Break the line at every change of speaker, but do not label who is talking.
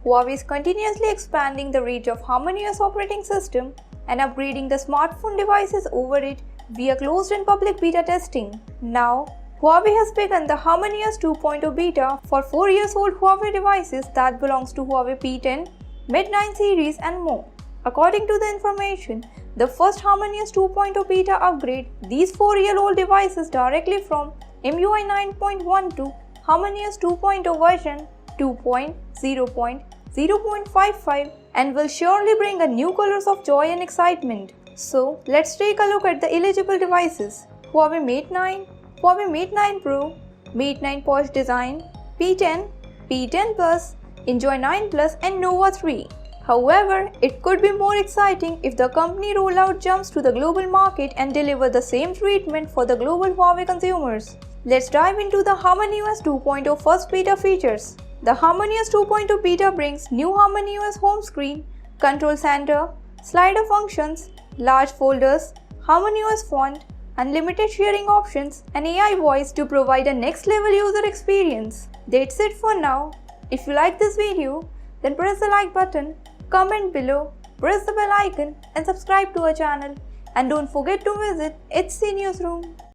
Huawei is continuously expanding the reach of Harmonyos operating system and upgrading the smartphone devices over it via closed and public beta testing. Now, Huawei has begun the Harmonyos 2.0 beta for 4-year-old Huawei devices that belongs to Huawei P10, Mate 9 series and more. According to the information, the first Harmonyos 2.0 beta upgrade these 4-year-old devices directly from MUI 9.1 to Harmonyos 2.0 version 2.0.0.55 and will surely bring a new colors of joy and excitement. So, let's take a look at the eligible devices. Huawei Mate 9, Huawei Mate 9 Pro, Mate 9 Porsche Design, P10, P10 Plus, Enjoy 9 Plus and Nova 3. However, it could be more exciting if the company rollout jumps to the global market and deliver the same treatment for the global Huawei consumers. Let's dive into the Harmonyos 2.0 first beta features. The Harmonyos 2.0 beta brings new Harmonyos home screen, control center, slider functions, large folders, Harmonyos font, unlimited sharing options, and AI voice to provide a next level user experience. That's it for now. If you like this video, then press the like button, comment below, press the bell icon and subscribe to our channel. And don't forget to visit HC Newsroom.